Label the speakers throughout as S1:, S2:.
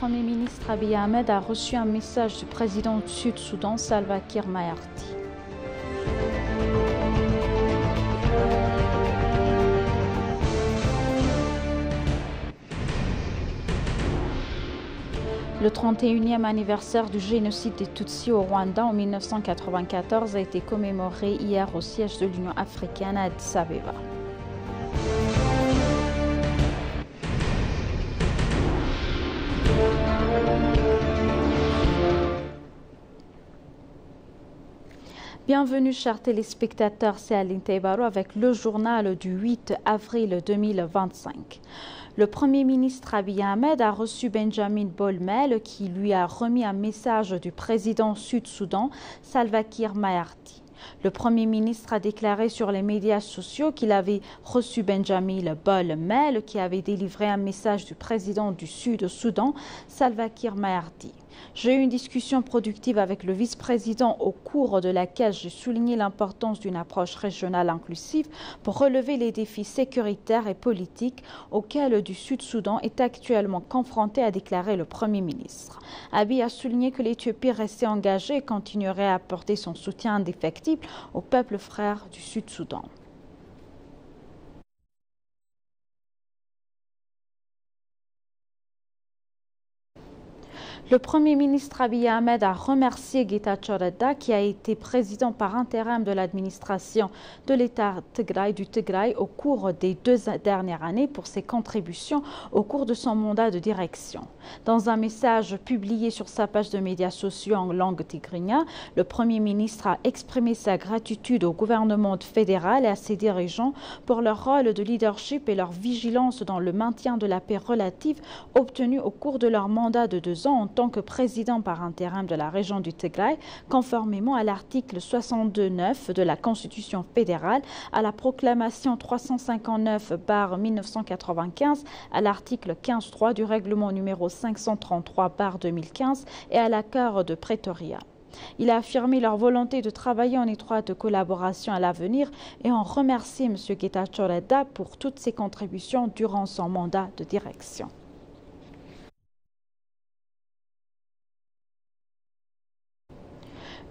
S1: Premier ministre Abiy Ahmed a reçu un message du président du Sud-Soudan, Salva Kiir Mayardit. Le 31e anniversaire du génocide des Tutsis au Rwanda en 1994 a été commémoré hier au siège de l'Union africaine à Addis Abeba. Bienvenue chers téléspectateurs, c'est Aline Taibaro avec le journal du 8 avril 2025. Le Premier ministre Abiy Ahmed a reçu Benjamin Bolmel qui lui a remis un message du président Sud-Soudan, Salva Kiir Mayardit. Le Premier ministre a déclaré sur les médias sociaux qu'il avait reçu Benjamin Bolmel qui avait délivré un message du président du Sud-Soudan, Salva Kiir Mayardit. J'ai eu une discussion productive avec le vice-président au cours de laquelle j'ai souligné l'importance d'une approche régionale inclusive pour relever les défis sécuritaires et politiques auxquels le Sud-Soudan est actuellement confronté, a déclaré le Premier ministre. Abiy a souligné que l'Éthiopie restait engagée et continuerait à apporter son soutien indéfectible au peuple frère du Sud-Soudan. Le Premier ministre Abiy Ahmed a remercié Getachew Reda qui a été président par intérim de l'administration de l'État du Tigray au cours des 2 dernières années pour ses contributions au cours de son mandat de direction. Dans un message publié sur sa page de médias sociaux en langue tigrinya, le Premier ministre a exprimé sa gratitude au gouvernement fédéral et à ses dirigeants pour leur rôle de leadership et leur vigilance dans le maintien de la paix relative obtenue au cours de leur mandat de 2 ans en tant que président par intérim de la région du Tigray, conformément à l'article 62.9 de la Constitution fédérale, à la proclamation 359/1995, à l'article 15.3 du règlement numéro 533/2015 et à l'accord de Pretoria. Il a affirmé leur volonté de travailler en étroite collaboration à l'avenir et en remercié M. Getachew Reda pour toutes ses contributions durant son mandat de direction.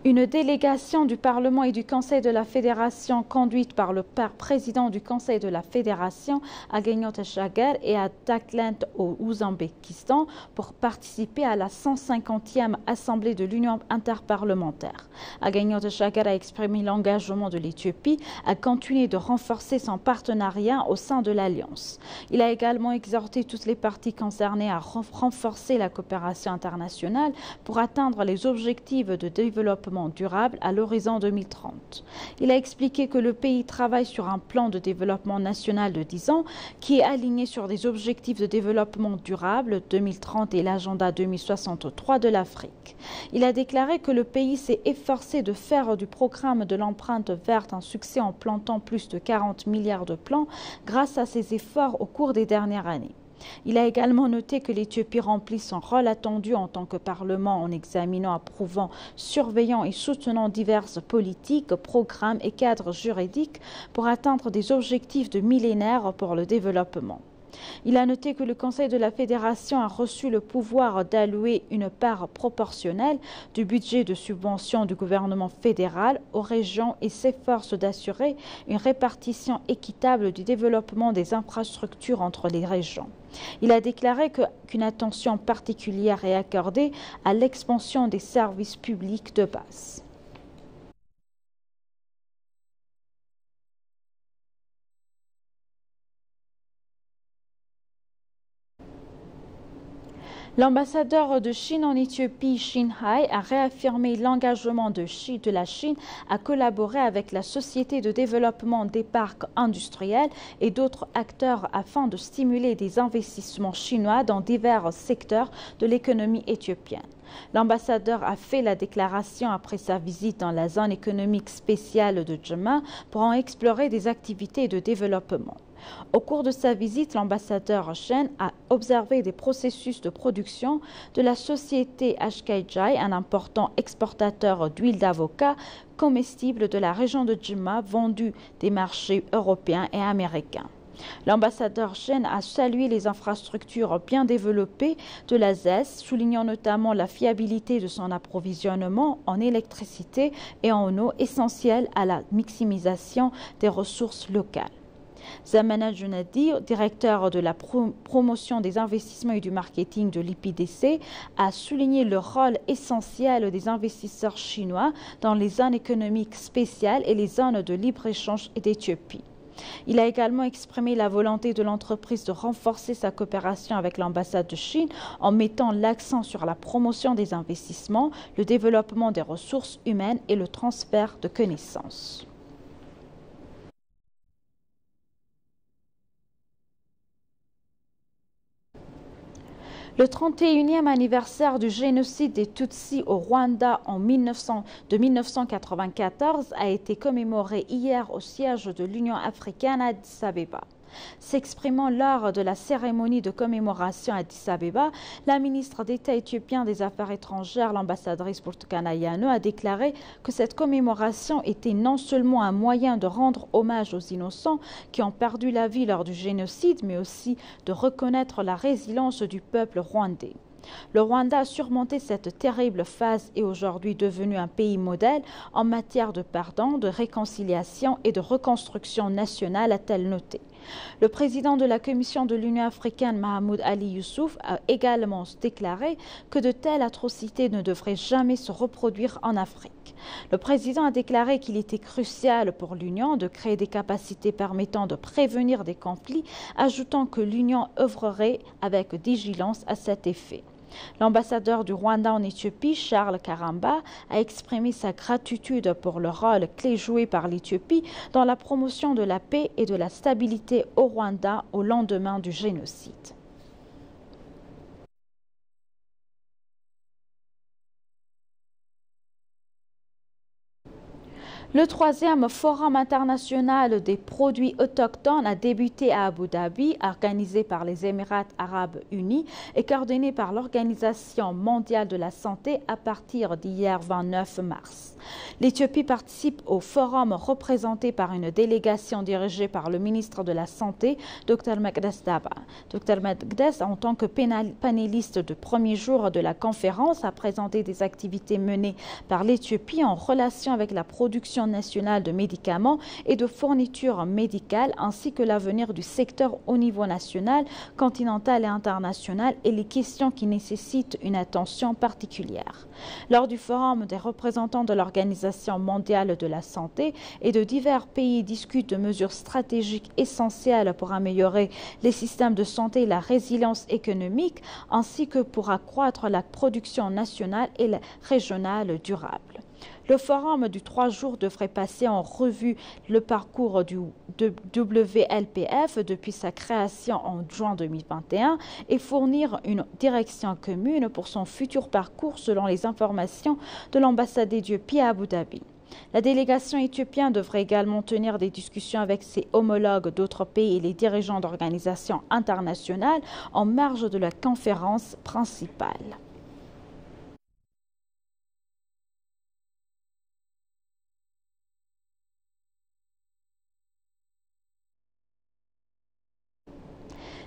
S1: Une délégation du Parlement et du Conseil de la Fédération conduite par le président du Conseil de la Fédération à Agignon Teshagher et à Dakhla au Ouzbékistan pour participer à la 150e Assemblée de l'Union interparlementaire. Agignon Teshagher a exprimé l'engagement de l'Éthiopie à continuer de renforcer son partenariat au sein de l'Alliance. Il a également exhorté toutes les parties concernées à renforcer la coopération internationale pour atteindre les objectifs de développement durable à l'horizon 2030. Il a expliqué que le pays travaille sur un plan de développement national de 10 ans qui est aligné sur des objectifs de développement durable 2030 et l'agenda 2063 de l'Afrique. Il a déclaré que le pays s'est efforcé de faire du programme de l'empreinte verte un succès en plantant plus de 40 milliards de plants grâce à ses efforts au cours des dernières années. Il a également noté que l'Éthiopie remplit son rôle attendu en tant que Parlement en examinant, approuvant, surveillant et soutenant diverses politiques, programmes et cadres juridiques pour atteindre des objectifs de millénaire pour le développement. Il a noté que le Conseil de la Fédération a reçu le pouvoir d'allouer une part proportionnelle du budget de subvention du gouvernement fédéral aux régions et s'efforce d'assurer une répartition équitable du développement des infrastructures entre les régions. Il a déclaré qu'une attention particulière est accordée à l'expansion des services publics de base. L'ambassadeur de Chine en Éthiopie, Xin Hai, a réaffirmé l'engagement de la Chine à collaborer avec la Société de développement des parcs industriels et d'autres acteurs afin de stimuler des investissements chinois dans divers secteurs de l'économie éthiopienne. L'ambassadeur a fait la déclaration après sa visite dans la zone économique spéciale de Jemma pour en explorer des activités de développement. Au cours de sa visite, l'ambassadeur Chen a observé des processus de production de la société HKJ, un important exportateur d'huile d'avocat comestible de la région de Jemma, vendu des marchés européens et américains. L'ambassadeur Chen a salué les infrastructures bien développées de la ZES, soulignant notamment la fiabilité de son approvisionnement en électricité et en eau, essentielle à la maximisation des ressources locales. Zamana Junadi, directeur de la promotion des investissements et du marketing de l'IPDC, a souligné le rôle essentiel des investisseurs chinois dans les zones économiques spéciales et les zones de libre-échange d'Éthiopie. Il a également exprimé la volonté de l'entreprise de renforcer sa coopération avec l'ambassade de Chine en mettant l'accent sur la promotion des investissements, le développement des ressources humaines et le transfert de connaissances. Le 31e anniversaire du génocide des Tutsis au Rwanda de 1994 a été commémoré hier au siège de l'Union africaine à Addis Abeba. S'exprimant lors de la cérémonie de commémoration à Addis Abeba, la ministre d'État éthiopien des Affaires étrangères, l'ambassadrice Burtukana Ayano, a déclaré que cette commémoration était non seulement un moyen de rendre hommage aux innocents qui ont perdu la vie lors du génocide, mais aussi de reconnaître la résilience du peuple rwandais. Le Rwanda a surmonté cette terrible phase et est aujourd'hui devenu un pays modèle en matière de pardon, de réconciliation et de reconstruction nationale, a-t-elle noté. Le président de la Commission de l'Union africaine, Mahmoud Ali Youssouf, a également déclaré que de telles atrocités ne devraient jamais se reproduire en Afrique. Le président a déclaré qu'il était crucial pour l'Union de créer des capacités permettant de prévenir des conflits, ajoutant que l'Union œuvrerait avec vigilance à cet effet. L'ambassadeur du Rwanda en Éthiopie, Charles Karamba, a exprimé sa gratitude pour le rôle clé joué par l'Éthiopie dans la promotion de la paix et de la stabilité au Rwanda au lendemain du génocide. Le 3e Forum international des produits autochtones a débuté à Abu Dhabi, organisé par les Émirats arabes unis et coordonné par l'Organisation mondiale de la santé à partir d'hier 29 mars. L'Éthiopie participe au forum représenté par une délégation dirigée par le ministre de la Santé, Dr Mekdes Daba. Dr Mekdes, en tant que panéliste de premier jour de la conférence, a présenté des activités menées par l'Éthiopie en relation avec la production nationale de médicaments et de fournitures médicales, ainsi que l'avenir du secteur au niveau national, continental et international et les questions qui nécessitent une attention particulière. Lors du forum, des représentants de l'Organisation mondiale de la santé et de divers pays discutent de mesures stratégiques essentielles pour améliorer les systèmes de santé et la résilience économique, ainsi que pour accroître la production nationale et régionale durable. Le forum du 3 jours devrait passer en revue le parcours du WLPF depuis sa création en juin 2021 et fournir une direction commune pour son futur parcours selon les informations de l'ambassade d'Éthiopie à Abu Dhabi. La délégation éthiopienne devrait également tenir des discussions avec ses homologues d'autres pays et les dirigeants d'organisations internationales en marge de la conférence principale.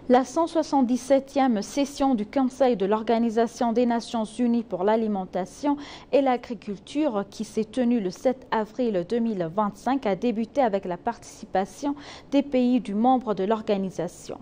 S1: La 177e session du Conseil de l'Organisation des Nations Unies pour l'alimentation et l'agriculture, qui s'est tenue le 7 avril 2025, a débuté avec la participation des pays membres de l'organisation.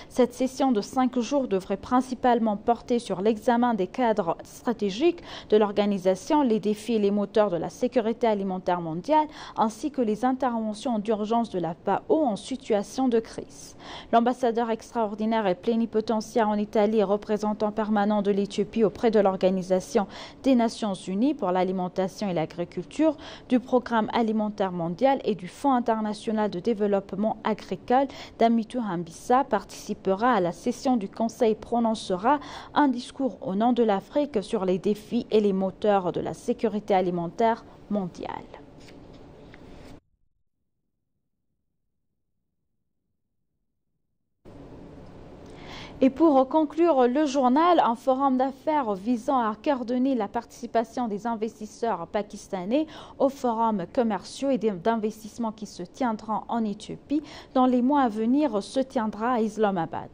S1: Cette session de 5 jours devrait principalement porter sur l'examen des cadres stratégiques de l'organisation, les défis et les moteurs de la sécurité alimentaire mondiale, ainsi que les interventions d'urgence de la FAO en situation de crise. L'ambassadeur extraordinaire et plénipotentiaire en Italie et représentant permanent de l'Éthiopie auprès de l'Organisation des Nations Unies pour l'alimentation et l'agriculture, du Programme alimentaire mondial et du Fonds international de développement agricole, Damitou Hambissa, participera à la session du Conseil et prononcera un discours au nom de l'Afrique sur les défis et les moteurs de la sécurité alimentaire mondiale. Et pour conclure le journal, un forum d'affaires visant à coordonner la participation des investisseurs pakistanais aux forums commerciaux et d'investissement qui se tiendront en Éthiopie dans les mois à venir se tiendra à Islamabad.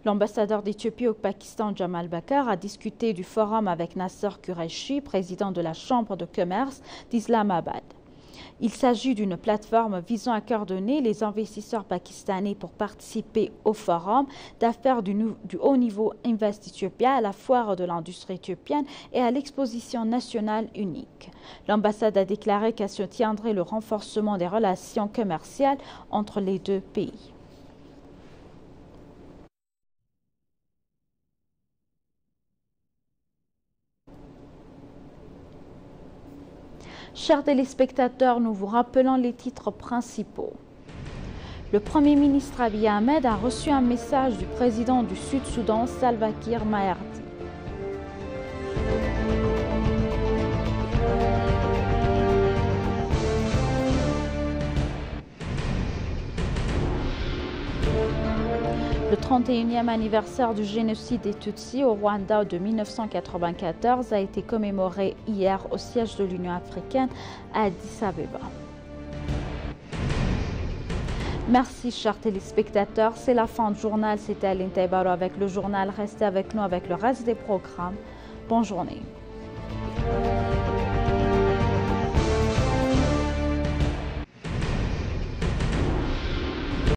S1: L'ambassadeur d'Éthiopie au Pakistan, Jamal Bakar, a discuté du forum avec Nasser Qureshi, président de la Chambre de commerce d'Islamabad. Il s'agit d'une plateforme visant à coordonner les investisseurs pakistanais pour participer au forum d'affaires du haut niveau Invest Ethiopia à la foire de l'industrie éthiopienne et à l'exposition nationale unique. L'ambassade a déclaré qu'elle soutiendrait le renforcement des relations commerciales entre les deux pays. Chers téléspectateurs, nous vous rappelons les titres principaux. Le Premier ministre Abiy Ahmed a reçu un message du président du Sud-Soudan, Salva Kiir Mayardit. Le 31e anniversaire du génocide des Tutsis au Rwanda de 1994 a été commémoré hier au siège de l'Union africaine à Addis Abeba. Merci chers téléspectateurs, c'est la fin du journal, c'était Aline Taibaro avec le journal, restez avec nous avec le reste des programmes. Bonne journée.